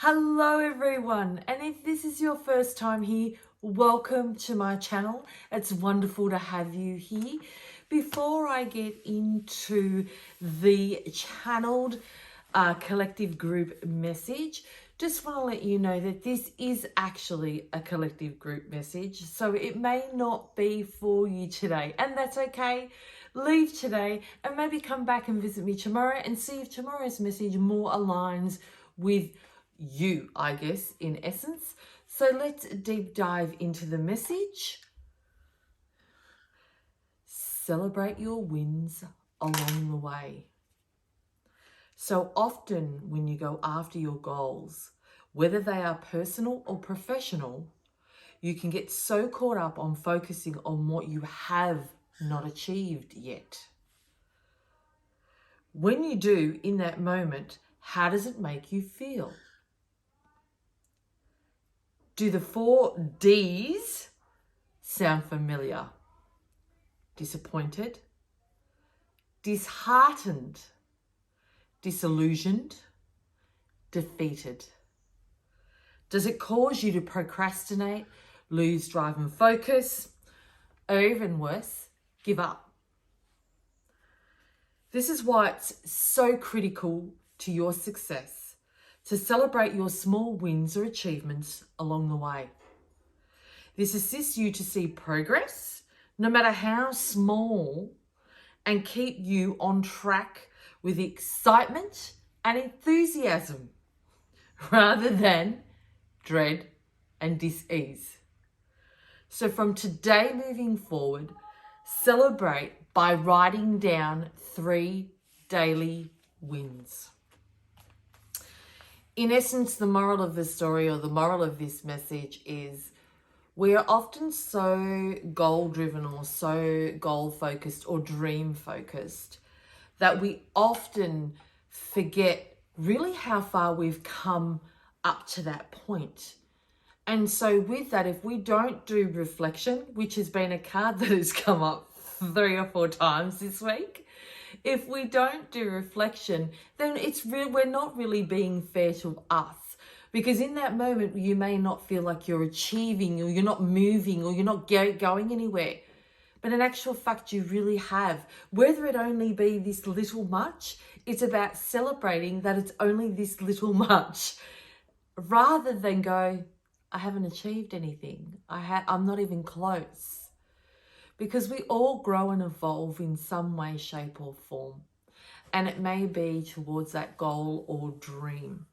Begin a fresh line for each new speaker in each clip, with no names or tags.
Hello everyone, and if this is your first time here, welcome to my channel. It's wonderful to have you here. Before I get into the channeled collective group message, just want to let you know that this is actually a collective group message, so it may not be for you today, and that's okay. Leave today and maybe come back and visit me tomorrow and see if tomorrow's message more aligns with you, I guess, in essence. So let's deep dive into the message. Celebrate your wins along the way. So often when you go after your goals, whether they are personal or professional, you can get so caught up on focusing on what you have not achieved yet. When you do in that moment, how does it make you feel? Do the 4 Ds sound familiar? Disappointed, disheartened, disillusioned, defeated. Does it cause you to procrastinate, lose drive and focus, or even worse, give up? This is why it's so critical to your success to celebrate your small wins or achievements along the way. This assists you to see progress, no matter how small, and keep you on track with excitement and enthusiasm rather than dread and dis-ease. So from today moving forward, celebrate by writing down 3 daily wins. In essence, the moral of the story, or the moral of this message, is we are often so goal-driven or so goal-focused or dream-focused that we often forget really how far we've come up to that point. And so with that, if we don't do reflection, which has been a card that has come up 3 or 4 times this week, if we don't do reflection, then we're not really being fair to us. Because in that moment, you may not feel like you're achieving, or you're not moving, or you're not going anywhere. But in actual fact, you really have. Whether it only be this little much, it's about celebrating that it's only this little much, rather than go, I haven't achieved anything. I'm not even close. Because we all grow and evolve in some way, shape or form. And it may be towards that goal or dream.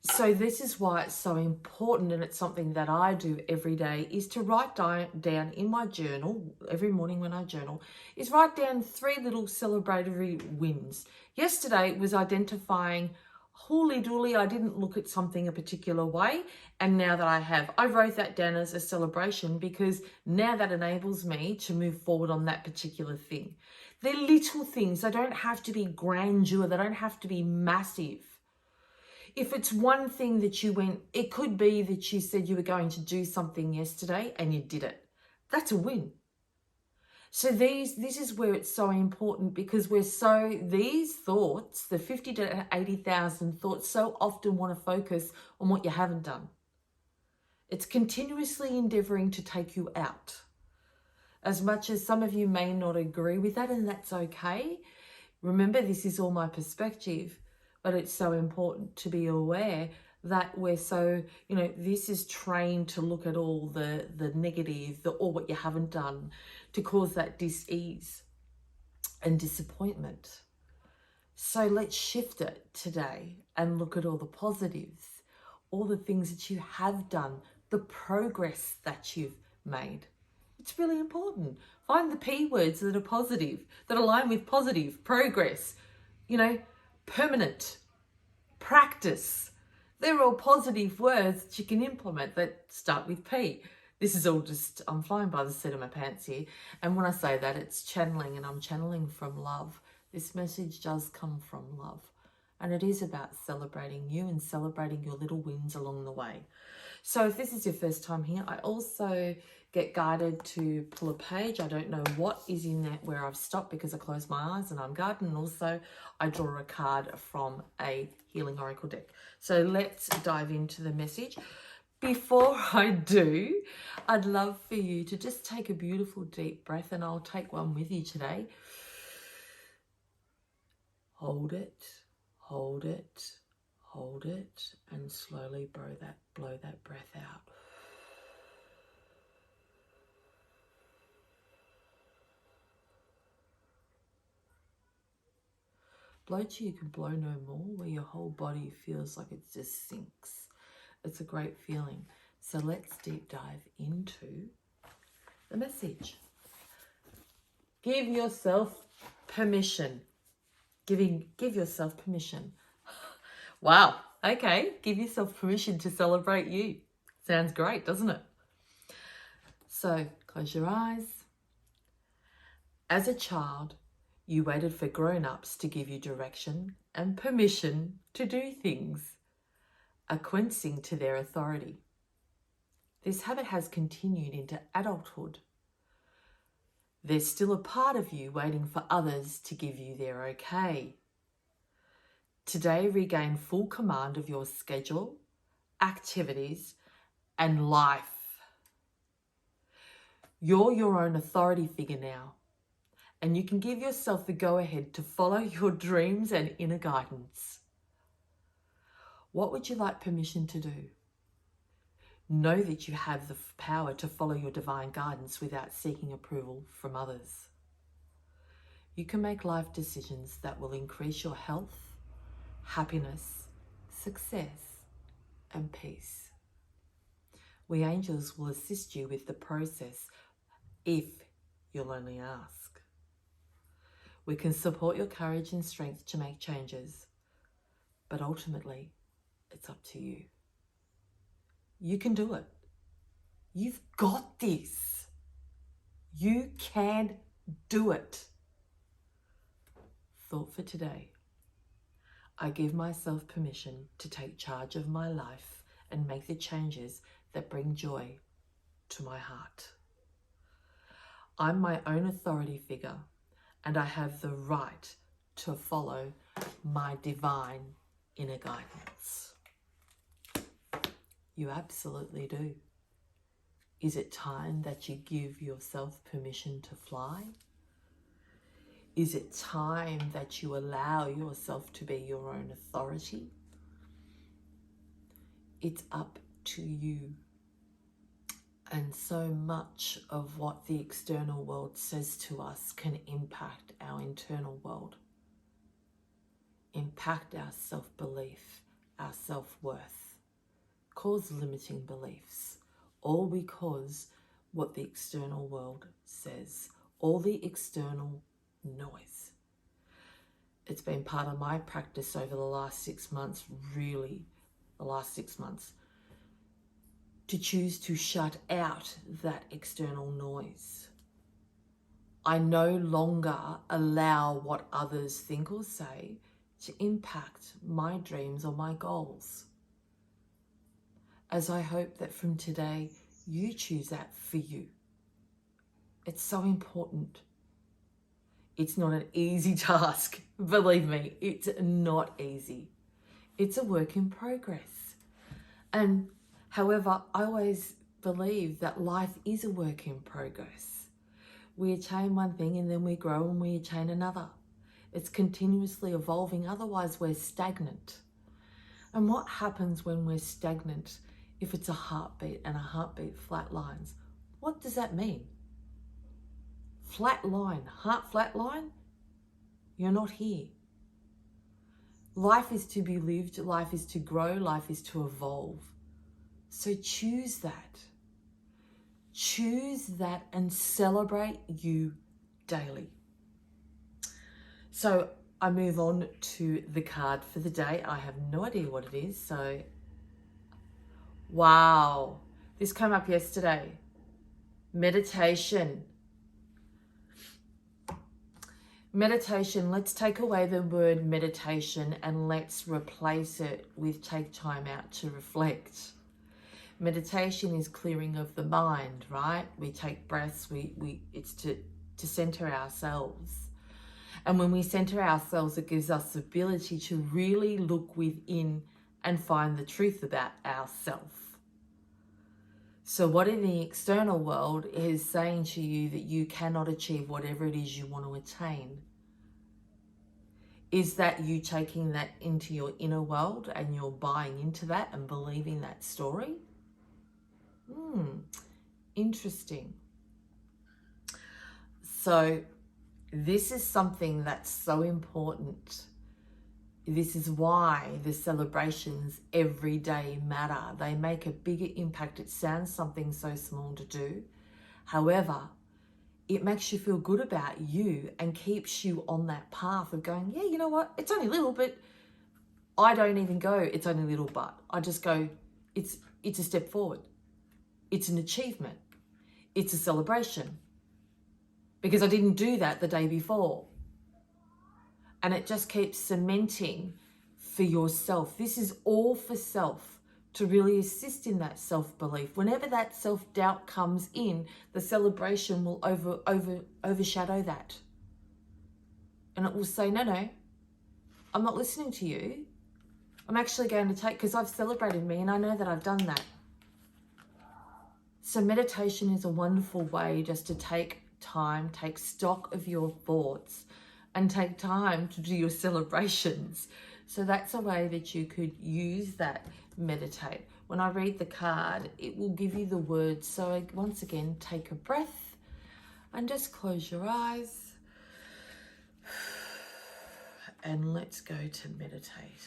So this is why it's so important, and it's something that I do every day, is to write down in my journal, every morning when I journal, is write down 3 little celebratory wins. Yesterday was identifying, holy dooly, I didn't look at something a particular way, and now that I wrote that down as a celebration, because now that enables me to move forward on that particular thing. They're little things. They don't have to be grandeur. They don't have to be massive. If it's one thing that it could be that you said you were going to do something yesterday and you did it. That's a win. So this is where it's so important, because these thoughts, the 50 to 80,000 thoughts, so often want to focus on what you haven't done. It's continuously endeavoring to take you out. As much as some of you may not agree with that, and that's okay. Remember, this is all my perspective. But it's so important to be aware that we're so, this is trained to look at all the negative, all what you haven't done, to cause that dis-ease and disappointment. So let's shift it today and look at all the positives, all the things that you have done, the progress that you've made. It's really important. Find the P words that are positive, that align with positive progress, permanent, practice. They're all positive words that you can implement that start with P. This is all just, I'm flying by the seat of my pants here. And when I say that, it's channeling, and I'm channeling from love. This message does come from love. And it is about celebrating you and celebrating your little wins along the way. So if this is your first time here, I also get guided to pull a page. I don't know what is in that where I've stopped, because I close my eyes and I'm guided. And also I draw a card from a Healing Oracle deck. So let's dive into the message. Before I do, I'd love for you to just take a beautiful deep breath, and I'll take one with you today. Hold it, hold it, hold it, and slowly blow that breath out. Blow till you can blow no more, where your whole body feels like it just sinks. It's a great feeling. So let's deep dive into the message. Give yourself permission. Give yourself permission. Wow. Okay. Give yourself permission to celebrate you. Sounds great, doesn't it? So close your eyes. As a child, you waited for grown-ups to give you direction and permission to do things, acquiescing to their authority. This habit has continued into adulthood. There's still a part of you waiting for others to give you their okay. Today, regain full command of your schedule, activities, and life. You're your own authority figure now, and you can give yourself the go-ahead to follow your dreams and inner guidance. What would you like permission to do? Know that you have the power to follow your divine guidance without seeking approval from others. You can make life decisions that will increase your health, happiness, success, and peace. We angels will assist you with the process if you'll only ask. We can support your courage and strength to make changes, but ultimately, it's up to you. You can do it. You've got this. You can do it. Thought for today. I give myself permission to take charge of my life and make the changes that bring joy to my heart. I'm my own authority figure, and I have the right to follow my divine inner guidance. You absolutely do. Is it time that you give yourself permission to fly? Is it time that you allow yourself to be your own authority? It's up to you. And so much of what the external world says to us can impact our internal world, impact our self-belief, our self-worth, cause limiting beliefs, all because what the external world says, all the external noise. It's been part of my practice over the last 6 months, really, the last 6 months, to choose to shut out that external noise. I no longer allow what others think or say to impact my dreams or my goals. As I hope that from today, you choose that for you. It's so important. It's not an easy task. Believe me, it's not easy. It's a work in progress. And however, I always believe that life is a work in progress. We attain one thing and then we grow and we attain another. It's continuously evolving, otherwise we're stagnant. And what happens when we're stagnant? If it's a heartbeat and a heartbeat flatlines, what does that mean? Flatline, heart flatline? You're not here. Life is to be lived, life is to grow, life is to evolve. So choose that. Choose that and celebrate you daily. So I move on to the card for the day. I have no idea what it is, so wow, this came up yesterday. Meditation. Meditation, let's take away the word meditation and let's replace it with take time out to reflect. Meditation is clearing of the mind, right? We take breaths, it's to center ourselves. And when we center ourselves, it gives us the ability to really look within and find the truth about ourselves. So what in the external world is saying to you that you cannot achieve whatever it is you want to attain? Is that you taking that into your inner world and you're buying into that and believing that story? Interesting. So this is something that's so important. This is why the celebrations every day matter. They make a bigger impact. It sounds something so small to do. However, it makes you feel good about you and keeps you on that path of going, yeah, you know what? It's only little, but I don't even go, it's only little, but I just go, it's a step forward. It's an achievement. It's a celebration. Because I didn't do that the day before. And it just keeps cementing for yourself. This is all for self, to really assist in that self-belief. Whenever that self-doubt comes in, the celebration will overshadow that. And it will say, no, I'm not listening to you. I'm actually going to take, because I've celebrated me and I know that I've done that. So meditation is a wonderful way just to take time, take stock of your thoughts, and take time to do your celebrations. So that's a way that you could use that meditate. When I read the card, it will give you the words. So once again, take a breath and just close your eyes. And let's go to meditate.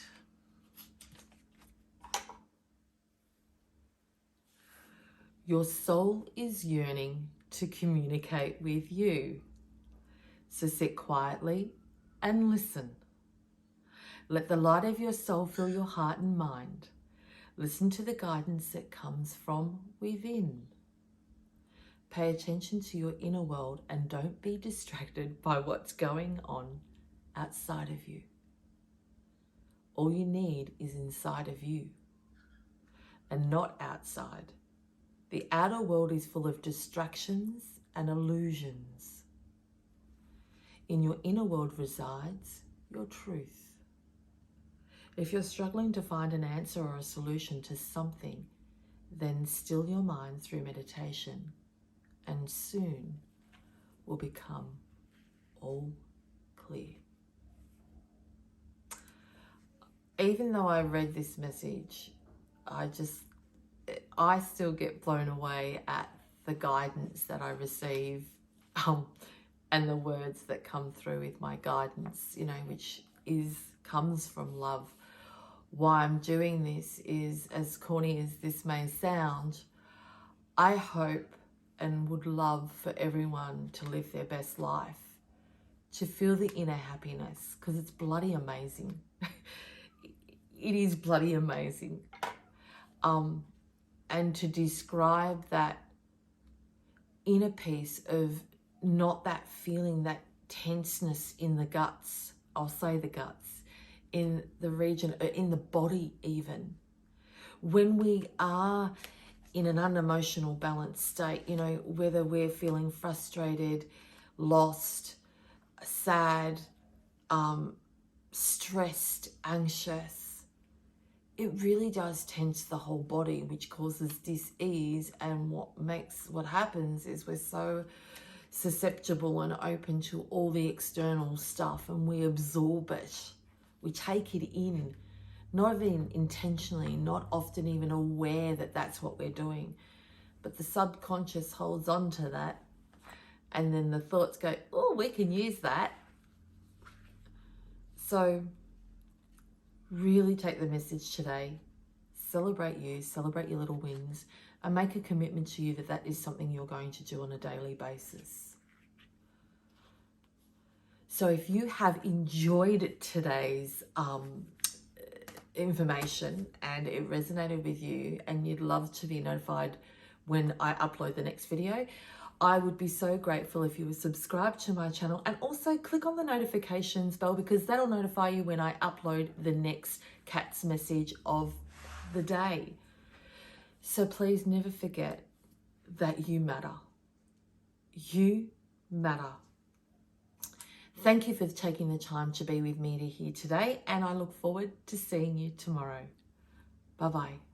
Your soul is yearning to communicate with you. So sit quietly and listen. Let the light of your soul fill your heart and mind. Listen to the guidance that comes from within. Pay attention to your inner world and don't be distracted by what's going on outside of you. All you need is inside of you and not outside. The outer world is full of distractions and illusions. In your inner world resides your truth. If you're struggling to find an answer or a solution to something, then still your mind through meditation, and soon will become all clear. Even though I read this message, I still get blown away at the guidance that I receive, and the words that come through with my guidance, which comes from love. Why I'm doing this is, as corny as this may sound, I hope and would love for everyone to live their best life, to feel the inner happiness, because it's bloody amazing. It is bloody amazing. And to describe that inner peace of not that feeling, that tenseness in the guts, I'll say the guts, in the region, in the body even. When we are in an unemotional balanced state, whether we're feeling frustrated, lost, sad, stressed, anxious, it really does tense the whole body, which causes dis-ease. And what happens is we're so susceptible and open to all the external stuff, and we absorb it. We take it in, not even intentionally, not often even aware that that's what we're doing. But the subconscious holds on to that, and then the thoughts go, oh, we can use that. So really take the message today. Celebrate you, celebrate your little wins, and make a commitment to you that that is something you're going to do on a daily basis. So if you have enjoyed today's information and it resonated with you and you'd love to be notified when I upload the next video, I would be so grateful if you would subscribe to my channel and also click on the notifications bell, because that'll notify you when I upload the next cat's message of the day. So please never forget that you matter. You matter. Thank you for taking the time to be with me here today, and I look forward to seeing you tomorrow. Bye-bye.